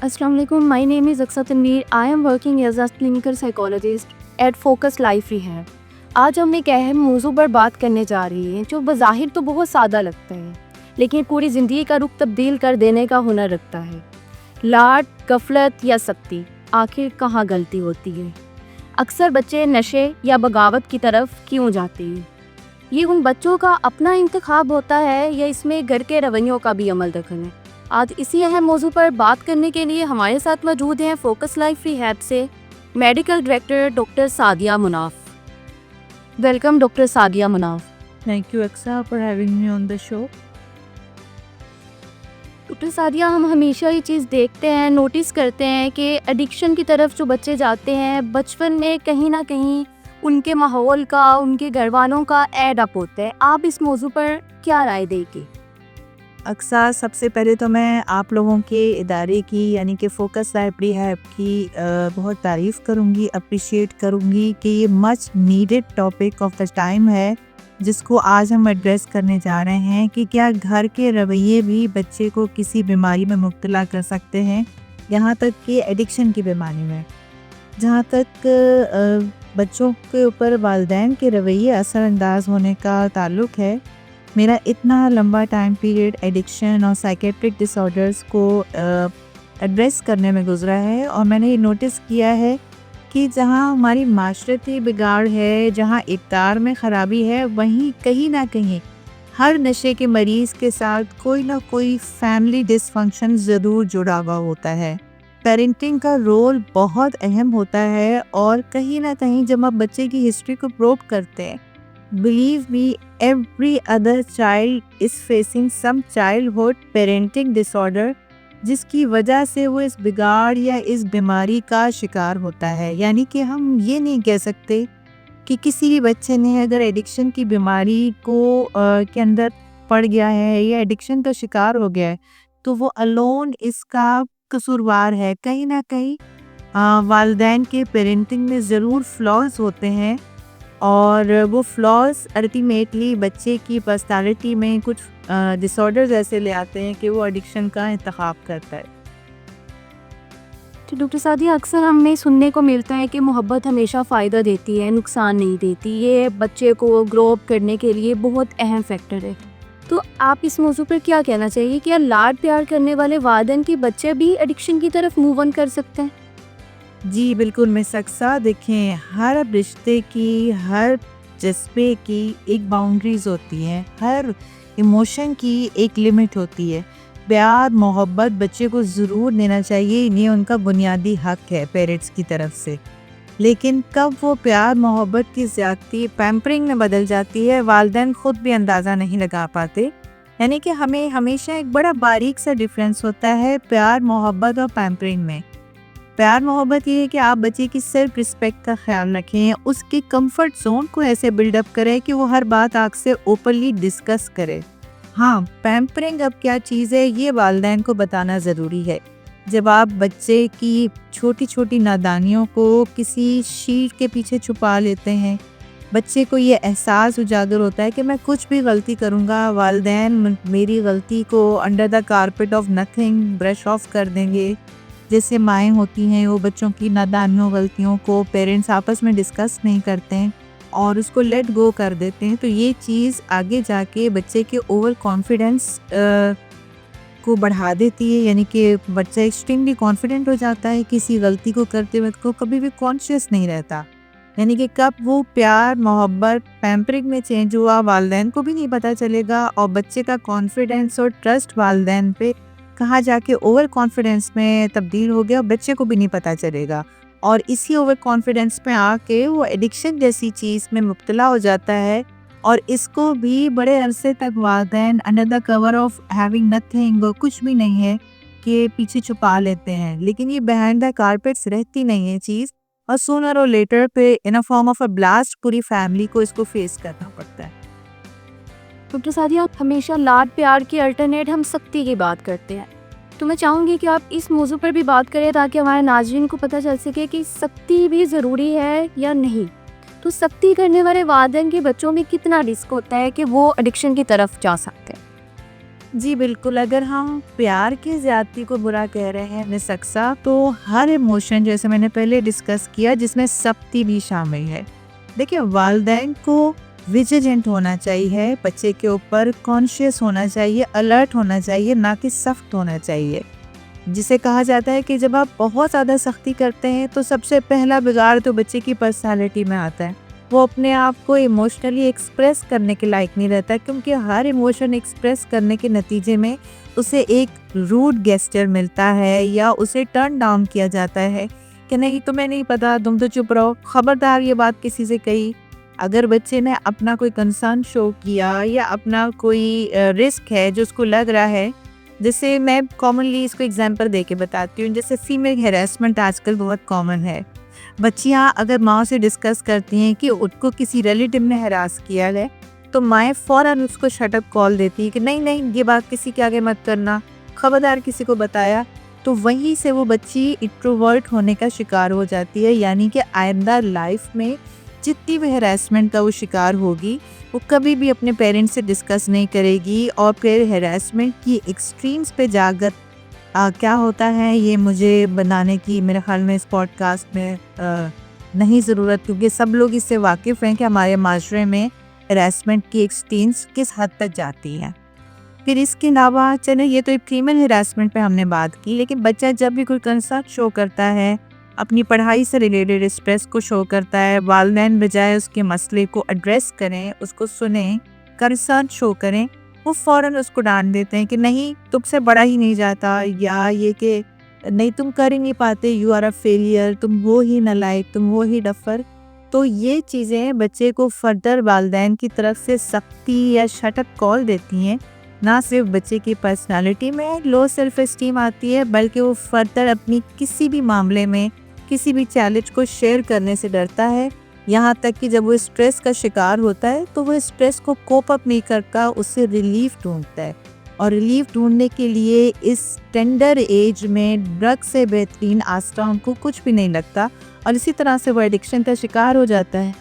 Assalamu alaikum. My name is Aqsa Tanveer. I am working as a clinical psychologist at Focus Life Rehab. آج ہم ایک اہم موضوع پر بات کرنے جا رہی ہیں جو بظاہر تو بہت سادہ لگتا ہے لیکن پوری زندگی کا رخ تبدیل کر دینے کا ہنر رکھتا ہے۔ لاڈ، غفلت یا سختی، آخر کہاں غلطی ہوتی ہے؟ اکثر بچے نشے یا بغاوت کی طرف کیوں جاتے ہیں؟ یہ ان بچوں کا اپنا انتخاب ہوتا ہے یا اس میں گھر کے رویوں کا بھی عمل دخل ہے؟ آج اسی اہم موضوع پر بات کرنے کے لیے ہمارے ساتھ موجود ہیں فوکس لائف ریہیب سے medical director doctor Sadia Munaf. Welcome doctor Sadia Munaf. Thank you, Aksa, for having me on the show. Doctor Sadia, ہم ہمیشہ یہ چیز دیکھتے ہیں، نوٹس کرتے ہیں کہ ایڈکشن کی طرف جو بچے جاتے ہیں بچپن میں کہیں نہ کہیں ان کے ماحول کا، ان کے گھر والوں کا ایڈ اپ ہوتا ہے۔ آپ اس موضوع پر کیا رائے دیں گے؟ اکسا، سب سے پہلے تو میں آپ لوگوں کے ادارے کی یعنی کہ فوکس لائف ریہیب کی بہت تعریف کروں گی، اپریشیٹ کروں گی کہ یہ much needed topic of the time ہے جس کو آج ہم ایڈریس کرنے جا رہے ہیں کہ کیا گھر کے رویے بھی بچے کو کسی بیماری میں مبتلا کر سکتے ہیں، یہاں تک کہ ایڈکشن کی بیماری میں۔ جہاں تک بچوں کے اوپر والدین کے رویے اثر انداز ہونے کا تعلق ہے، میرا اتنا لمبا ٹائم پیریڈ ایڈکشن اور سائیکیٹرک ڈس آرڈرز کو ایڈریس کرنے میں گزرا ہے، اور میں نے یہ نوٹس کیا ہے کہ جہاں ہماری معاشرتی بگاڑ ہے، جہاں اقدار میں خرابی ہے، وہیں کہیں نہ کہیں ہر نشے کے مریض کے ساتھ کوئی نہ کوئی فیملی ڈس فنکشن ضرور جڑا ہوا ہوتا ہے۔ پیرنٹنگ کا رول بہت اہم ہوتا ہے، اور کہیں نہ کہیں جب آپ بچے کی ہسٹری کو پروب کرتے ہیں، believe me, every other child is facing some childhood parenting disorder جس کی وجہ سے وہ اس بگاڑ یا اس بیماری کا شکار ہوتا ہے۔ یعنی کہ ہم یہ نہیں کہہ سکتے کہ کسی بھی بچے نے اگر ایڈکشن کی بیماری کو کے اندر پڑ گیا ہے یا ایڈکشن کا شکار ہو گیا ہے تو وہ الون اس کا قصوروار ہے۔ کہیں نہ کہیں والدین کے پیرنٹنگ میں ضرور فلاز ہوتے ہیں، اور وہ فلاز الٹیمیٹلی بچے کی پرسنالٹی میں کچھ ڈس آرڈرز ایسے لے آتے ہیں کہ وہ ایڈکشن کا انتخاب کرتا ہے۔ تو ڈاکٹر سعدیہ، اکثر ہمیں سننے کو ملتا ہے کہ محبت ہمیشہ فائدہ دیتی ہے، نقصان نہیں دیتی۔ یہ بچے کو گرو اپ کرنے کے لیے بہت اہم فیکٹر ہے۔ تو آپ اس موضوع پر کیا کہنا چاہیے؟ کیا لاڈ پیار کرنے والے والدین کے بچے بھی ایڈکشن کی طرف موو آن کر سکتے ہیں؟ جی بالکل مس اقصا، دیکھیں ہر رشتے کی، ہر جذبے کی ایک باؤنڈریز ہوتی ہیں، ہر ایموشن کی ایک لمٹ ہوتی ہے۔ پیار محبت بچے کو ضرور دینا چاہیے، یہ ان کا بنیادی حق ہے پیرنٹس کی طرف سے، لیکن کب وہ پیار محبت کی زیادتی پیمپرنگ میں بدل جاتی ہے والدین خود بھی اندازہ نہیں لگا پاتے۔ یعنی کہ ہمیں ہمیشہ ایک بڑا باریک سا ڈفرینس ہوتا ہے پیار محبت اور پیمپرنگ میں۔ پیار محبت یہ ہے کہ آپ بچے کی سیلف رسپیکٹ کا خیال رکھیں، اس کی کمفرٹ زون کو ایسے بلڈ اپ کریں کہ وہ ہر بات آپ سے اوپنلی ڈسکس کرے۔ ہاں، پیمپرنگ اب کیا چیز ہے یہ والدین کو بتانا ضروری ہے۔ جب آپ بچے کی چھوٹی چھوٹی نادانیوں کو کسی شیٹ کے پیچھے چھپا لیتے ہیں، بچے کو یہ احساس اجاگر ہوتا ہے کہ میں کچھ بھی غلطی کروں گا، والدین میری غلطی کو under the carpet of nothing brush of کر دیں گے۔ جیسے مائیں ہوتی ہیں، وہ بچوں کی نادانیوں غلطیوں کو پیرنٹس آپس میں ڈسکس نہیں کرتے ہیں اور اس کو لیٹ گو کر دیتے ہیں، تو یہ چیز آگے جا کے بچے کے اوور کانفیڈنس کو بڑھا دیتی ہے۔ یعنی کہ بچہ ایکسٹریملی کانفیڈنٹ ہو جاتا ہے، کسی غلطی کو کرتے وقت کو کبھی بھی کانشیس نہیں رہتا۔ یعنی کہ کب وہ پیار محبت پیمپرنگ میں چینج ہوا والدین کو بھی نہیں پتہ چلے گا، اور بچے کا کانفیڈنس اور ٹرسٹ والدین پہ کہاں جا کے اوور کانفیڈنس میں تبدیل ہو گیا، بچے کو بھی نہیں پتہ چلے گا، اور اسی اوور کانفیڈنس میں آ کے وہ ایڈکشن جیسی چیز میں مبتلا ہو جاتا ہے، اور اس کو بھی بڑے عرصے تک والدین under the cover of having nothing, کچھ بھی نہیں ہے، کہ پیچھے چھپا لیتے ہیں، لیکن یہ بیہائنڈ دا کارپیٹس رہتی نہیں ہے چیز، اور سونر اور لیٹر پہ ان اے فارم آف اے بلاسٹ پوری فیملی کو اس کو فیس کرنا پڑتا ہے۔ ڈاکٹر سعدیہ، ہمیشہ لاڈ پیار کی الٹرنیٹ ہم سختی کی بات کرتے ہیں، تو میں چاہوں گی کہ آپ اس موضوع پر بھی بات کریں تاکہ ہمارے ناظرین کو پتہ چل سکے کہ سختی بھی ضروری ہے یا نہیں۔ تو سختی کرنے والے والدین کے بچوں میں کتنا رسک ہوتا ہے کہ وہ ایڈکشن کی طرف جا سکتے ہیں؟ جی بالکل، اگر ہم پیار کی زیادتی کو برا کہہ رہے ہیں مس اقصیٰ، تو ہر ایموشن جیسے میں نے پہلے ڈسکس کیا جس میں سختی بھی شامل ہے. دیکھیں والدین کو ویجیلنٹ ہونا چاہیے، بچے کے اوپر کانشیس ہونا چاہیے، الرٹ ہونا چاہیے، نہ کہ سخت ہونا چاہیے. جسے کہا جاتا ہے کہ جب آپ بہت زیادہ سختی کرتے ہیں تو سب سے پہلا بگاڑ تو بچے کی پرسنالٹی میں آتا ہے. وہ اپنے آپ کو ایموشنلی ایکسپریس کرنے کے لائق نہیں رہتا، کیونکہ ہر ایموشن ایکسپریس کرنے کے نتیجے میں اسے ایک روڈ گیسچر ملتا ہے یا اسے ٹرن ڈاؤن کیا جاتا ہے کہ نہیں تمہیں نہیں پتا، تم تو چپ رہو، خبردار یہ بات کسی سے کہی. اگر بچے نے اپنا کوئی کنسرن شو کیا یا اپنا کوئی رسک ہے جو اس کو لگ رہا ہے، جیسے میں کامنلی اس کو ایگزامپل دے کے بتاتی ہوں، جیسے فیمیل ہیراسمنٹ آج کل بہت کامن ہے. بچیاں اگر ماں سے ڈسکس کرتی ہیں کہ ان کو کسی ریلیٹیو نے ہراس کیا ہے تو مائیں فوراً اس کو شٹ اپ کال دیتی ہیں کہ نہیں نہیں یہ بات کسی کے آگے مت کرنا، خبردار کسی کو بتایا. تو وہیں سے وہ بچی انٹروورٹ ہونے کا شکار ہو جاتی ہے، یعنی کہ آئندہ لائف میں جتنی بھی ہراسمنٹ کا وہ شکار ہوگی وہ کبھی بھی اپنے پیرنٹس سے ڈسکس نہیں کرے گی، اور پھر ہراسمنٹ کی ایکسٹریمز پہ جا کر کیا ہوتا ہے یہ مجھے بنانے کی میرے خیال میں اس پوڈ کاسٹ میں نہیں ضرورت، کیونکہ سب لوگ اس سے واقف ہیں کہ ہمارے معاشرے میں ہراسمنٹ کی ایکسٹریمز کس حد تک جاتی ہیں. پھر اس کے علاوہ چلیں یہ تو ایک فیمل ہراسمنٹ پہ ہم نے بات کی، لیکن بچہ جب بھی کوئی کنسرن شو کرتا ہے، اپنی پڑھائی سے ریلیٹڈ اسٹریس کو شو کرتا ہے، والدین بجائے اس کے مسئلے کو ایڈریس کریں، اس کو سنیں، کنسرن شو کریں، وہ فوراً اس کو ڈانٹ دیتے ہیں کہ نہیں تم سے بڑا ہی نہیں جاتا، یا یہ کہ نہیں تم کر ہی نہیں پاتے، یو آر اے فیلئر، تم وہ ہی نالائق، تم وہ ہی ڈفر. تو یہ چیزیں بچے کو فردر والدین کی طرف سے سختی یا شٹ اپ کال دیتی ہیں. نہ صرف بچے کی پرسنالٹی میں لو سیلف اسٹیم آتی ہے، بلکہ وہ فردر اپنی کسی بھی معاملے میں کسی بھی چیلنج کو شیئر کرنے سے ڈرتا ہے. یہاں تک کہ جب وہ اسٹریس کا شکار ہوتا ہے تو وہ اسٹریس کو کوپ اپ نہیں کرتا، اس سے ریلیف ڈھونڈتا ہے. اور ریلیف ڈھونڈنے کے لیے اس ٹینڈر ایج میں ڈرگ سے بہترین آسرا ان کو کچھ بھی نہیں لگتا، اور اسی طرح سے وہ ایڈکشن کا شکار ہو جاتا ہے.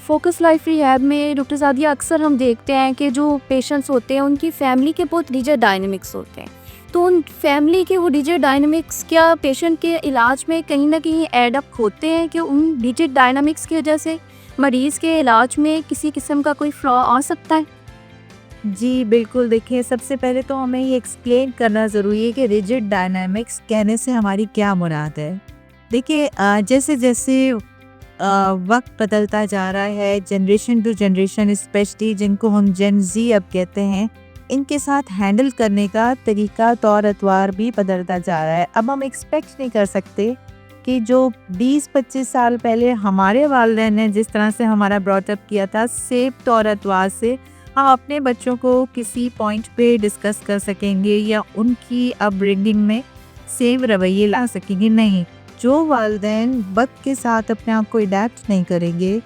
فوکس لائف ریہیب میں ڈاکٹر سعدیہ اکثر ہم دیکھتے ہیں کہ جو پیشنٹس ہوتے ہیں ان کی فیملی کے بہت ریجڈ ڈائنمکس ہوتے ہیں. تو ان فیملی کے وہ ریجڈ ڈائنمکس کیا پیشنٹ کے علاج میں کہیں نہ کہیں ایڈ اپ ہوتے ہیں کہ ان ریجڈ ڈائنمکس کی وجہ سے مریض کے علاج میں کسی قسم کا کوئی فلا آ سکتا ہے؟ جی بالکل، دیکھیں سب سے پہلے تو ہمیں یہ ایکسپلین کرنا ضروری ہے کہ ریجڈ ڈائنامکس کہنے سے ہماری کیا مراد ہے. دیکھیں جیسے جیسے وقت بدلتا جا رہا ہے، جنریشن ٹو جنریشن اسپیشلی جن کو ہم جین زی اب کہتے ہیں، ان کے ساتھ ہینڈل کرنے کا طریقہ طور اطوار بھی بدلتا جا رہا ہے. اب ہم ایکسپیکٹ نہیں کر سکتے کہ جو 20-25 سال پہلے ہمارے والدین نے جس طرح سے ہمارا براٹ اپ کیا تھا، سیم طور اطوار سے ہم اپنے بچوں کو کسی پوائنٹ پہ ڈسکس کر سکیں گے یا ان کی اپ برنگنگ میں سیم رویے لا سکیں گے. نہیں، جو والدین وقت کے ساتھ اپنے آپ کو اڈیپٹ نہیں کریں گے،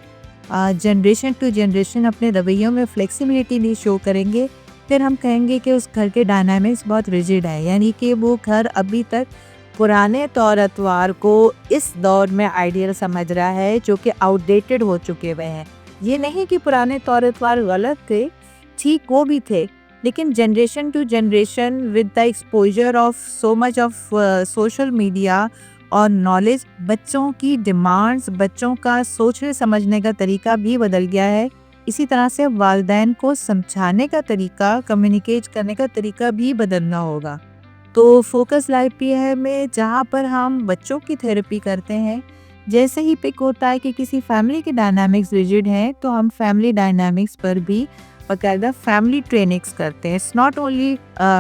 جنریشن ٹو جنریشن اپنے رویوں میں فلیکسیبلٹی نہیں شو کریں گے، پھر ہم کہیں گے کہ اس گھر کے ڈائنامکس بہت ریجڈ ہے، یعنی کہ وہ گھر ابھی تک پرانے طور اطوار کو اس دور میں آئیڈیل سمجھ رہا ہے جو کہ آؤٹ ڈیٹڈ ہو چکے ہوئے ہیں. یہ نہیں کہ پرانے طور اطوار غلط تھے، ٹھیک وہ بھی تھے، لیکن generation to generation with the exposure of so much of social media اور نالج، بچوں کی ڈیمانڈز، بچوں کا سوچنے سمجھنے کا طریقہ بھی بدل گیا ہے. اسی طرح سے والدین کو سمجھانے کا طریقہ، کمیونیکیٹ کرنے کا طریقہ بھی بدلنا ہوگا. تو فوکس لائف پی ہے میں جہاں پر ہم بچوں کی تھیراپی کرتے ہیں، جیسے ہی پک ہوتا ہے کہ کسی فیملی کے ڈائنامکس ریجڈ ہیں تو ہم فیملی ڈائنامکس پر بھی باقاعدہ فیملی ٹریننگز کرتے ہیں. It's not only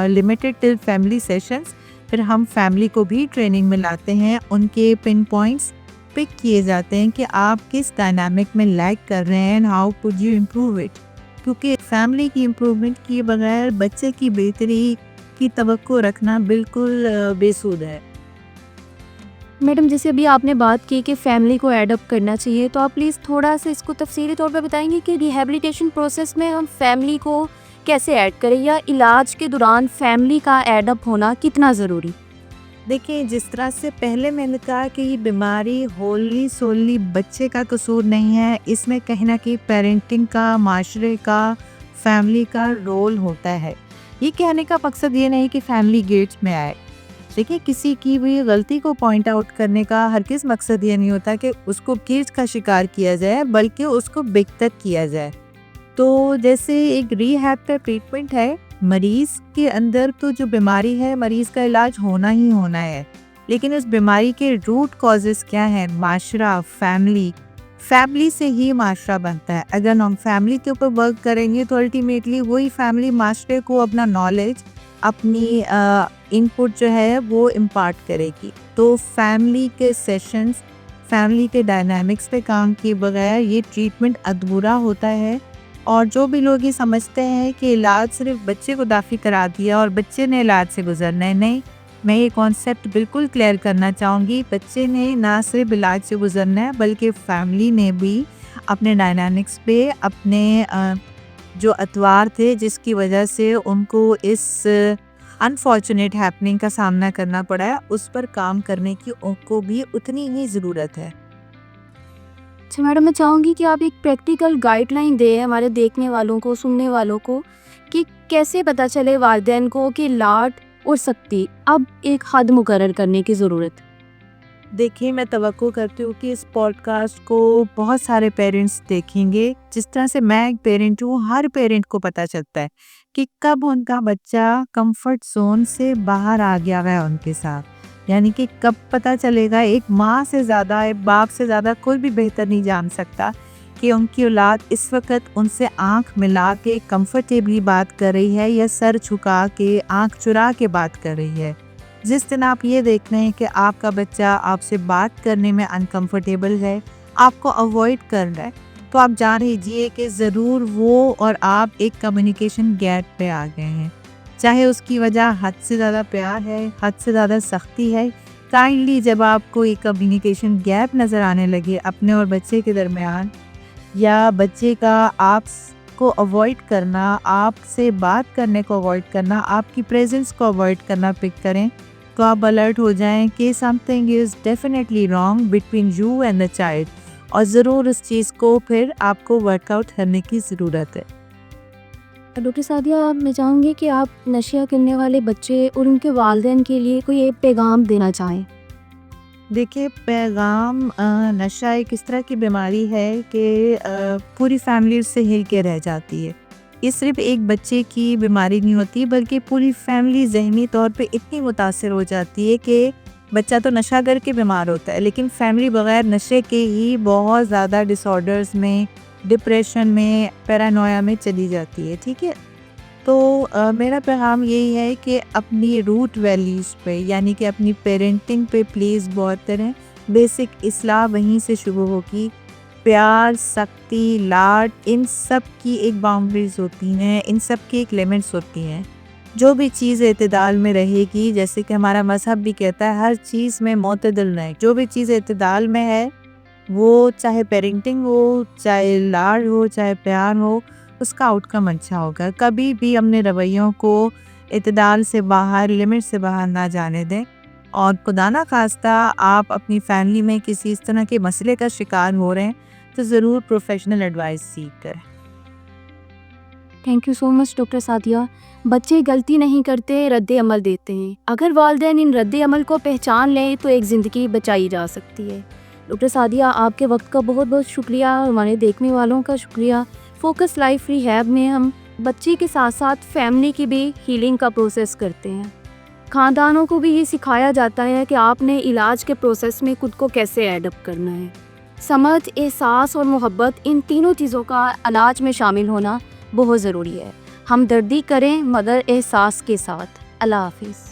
limited till family sessions, پھر ہم فیملی کو بھی ٹریننگ میں لاتے ہیں، ان کے پن پوائنٹس پک کیے جاتے ہیں کہ آپ کس ڈائنامک میں لیگ کر رہے ہیں، how could you improve it. کیونکہ فیملی کی امپروومنٹ کے بغیر بچے کی بہتری کی توقع رکھنا بالکل بے سود ہے. میڈم جیسے ابھی آپ نے بات کی کہ فیملی کو ایڈ اپ کرنا چاہیے، تو آپ پلیز تھوڑا سا اس کو تفصیلی طور پہ بتائیں گے کہ ریہیبلیٹیشن پروسیس میں ہم فیملی کو کیسے ایڈ کریں، یا علاج کے دوران فیملی کا ایڈ اپ ہونا کتنا ضروری؟ دیکھیں جس طرح سے پہلے میں نے کہا کہ یہ بیماری ہوللی سوللی بچے کا قصور نہیں ہے، اس میں کہیں نہ کہیں پیرنٹنگ کا، معاشرے کا، فیملی کا رول ہوتا ہے. یہ کہنے کا مقصد یہ نہیں کہ فیملی گیٹس میں آئے. دیکھیں کسی کی بھی غلطی کو پوائنٹ آؤٹ کرنے کا ہرگز مقصد یہ نہیں ہوتا کہ اس کو گیٹس کا شکار کیا جائے بلکہ اس کو بہتر کیا جائے. تو جیسے ایک ری ہیب کا ٹریٹمنٹ ہے، مریض کے اندر تو جو بیماری ہے مریض کا علاج ہونا ہی ہونا ہے، لیکن اس بیماری کے روٹ کازز کیا ہیں؟ معاشرہ، فیملی سے ہی معاشرہ بنتا ہے. اگر ہم فیملی کے اوپر ورک کریں گے تو الٹیمیٹلی وہی فیملی معاشرے کو اپنا نالج، اپنی ان پٹ جو ہے وہ امپارٹ کرے گی. تو فیملی کے سیشنز، فیملی کے ڈائنامکس پہ کام کیے بغیر یہ ٹریٹمنٹ ادھورا ہوتا ہے. اور جو بھی لوگ یہ سمجھتے ہیں کہ علاج صرف بچے کو دافع کرا دیا اور بچے نے علاج سے گزرنا ہے، نہیں، میں یہ کانسیپٹ بالکل کلیئر کرنا چاہوں گی. بچے نے نہ صرف علاج سے گزرنا ہے بلکہ فیملی نے بھی اپنے ڈائنامکس پہ، اپنے جو اتوار تھے جس کی وجہ سے ان کو اس انفارچونیٹ ہیپننگ کا سامنا کرنا پڑا ہے، اس پر کام کرنے کی ان کو بھی اتنی ہی ضرورت ہے. اچھا میڈم، میں چاہوں گی کہ آپ ایک پریکٹیکل گائیڈ لائن دیں ہمارے دیکھنے والوں کو، سننے والوں کو، کہ کیسے پتہ چلے والدین کو کہ لاڈ اور سختی اب ایک حد مقرر کرنے کی ضرورت. دیکھیے میں توقع کرتی ہوں کہ اس پوڈ کاسٹ کو بہت سارے پیرنٹس دیکھیں گے. جس طرح سے میں ایک پیرنٹ ہوں، ہر پیرنٹ کو پتہ چلتا ہے کہ کب ان کا بچہ کمفرٹ زون سے باہر آ گیا ہے ان کے ساتھ. یعنی کہ کب پتہ چلے گا. ایک ماں سے زیادہ، ایک باپ سے زیادہ کوئی بھی بہتر نہیں جان سکتا کہ ان کی اولاد اس وقت ان سے آنکھ ملا کے کمفرٹیبلی بات کر رہی ہے یا سر جھکا کے آنکھ چرا کے بات کر رہی ہے. جس دن آپ یہ دیکھ رہے ہیں کہ آپ کا بچہ آپ سے بات کرنے میں انکمفرٹیبل ہے، آپ کو اوائڈ کر رہا ہے، تو آپ جان لیجیے کہ ضرور وہ اور آپ ایک کمیونیکیشن گیپ پہ آ گئے ہیں. چاہے اس کی وجہ حد سے زیادہ پیار ہے، حد سے زیادہ سختی ہے، کائنڈلی جب آپ کو ایک کمیونیکیشن گیپ نظر آنے لگے اپنے اور بچے کے درمیان، یا بچے کا آپ کو اوائڈ کرنا، آپ سے بات کرنے کو اوائڈ کرنا، آپ کی پریزنس کو اوائڈ کرنا پک کریں، تو آپ الرٹ ہو جائیں کہ something is definitely wrong between you and the child. اور ضرور اس چیز کو پھر آپ کو ورک آؤٹ کرنے کی ضرورت ہے. ڈاکٹر سعدیہ، میں چاہوں گی کہ آپ نشہ کرنے والے بچے اور ان کے والدین کے لیے کوئی ایک پیغام دینا چاہیں. دیکھیے پیغام، نشہ ایک اس طرح کی بیماری ہے کہ پوری فیملی اس سے ہل کے رہ جاتی ہے. یہ صرف ایک بچے کی بیماری نہیں ہوتی بلکہ پوری فیملی ذہنی طور پہ اتنی متاثر ہو جاتی ہے کہ بچہ تو نشہ کر کے بیمار ہوتا ہے، لیکن فیملی بغیر نشے کے ہی بہت زیادہ ڈس آرڈرز میں، ڈپریشن میں، پیرانویا میں چلی جاتی ہے. ٹھیک ہے، تو میرا پیغام یہی ہے کہ اپنی روٹ ویلیوز پہ، یعنی کہ اپنی پیرنٹنگ پہ پلیز غور کریں. بیسک اصلاح وہیں سے شروع ہوگی. پیار، سختی، لاڈ، ان سب کی ایک باؤنڈریز ہوتی ہیں، ان سب کی ایک لیمٹس ہوتی ہیں. جو بھی چیز اعتدال میں رہے گی، جیسے کہ ہمارا مذہب بھی کہتا ہے ہر چیز میں معتدل رہیں. جو بھی چیز اعتدال میں ہے، وہ چاہے پیرنٹنگ ہو، چاہے لاڈ ہو، چاہے پیار ہو، اس کا آؤٹ کم اچھا ہوگا. کبھی بھی اپنے رویوں کو اعتدال سے باہر، لمٹ سے باہر نہ جانے دیں. اور خدا نہ خواستہ آپ اپنی فیملی میں کسی اس طرح کے مسئلے کا شکار ہو رہے ہیں تو ضرور پروفیشنل ایڈوائس سیکھ کریں. Thank you so much doctor Sadia. بچے غلطی نہیں کرتے، رد عمل دیتے ہیں. اگر والدین ان رد عمل کو پہچان لیں تو ایک زندگی بچائی جا سکتی ہے. ڈاکٹر سعدیہ، آپ کے وقت کا بہت بہت شکریہ. ہمارے دیکھنے والوں کا شکریہ. فوکس لائف ریہیب میں ہم بچے کے ساتھ ساتھ فیملی کی بھی ہیلنگ کا پروسیس کرتے ہیں. خاندانوں کو بھی یہ سکھایا جاتا ہے کہ آپ نے علاج کے پروسیس میں خود کو کیسے ایڈ اپ کرنا ہے. سمجھ، احساس اور محبت، ان تینوں چیزوں کا علاج میں شامل ہونا بہت ضروری ہے. ہم دردی کریں مگر احساس کے ساتھ. اللہ حافظ.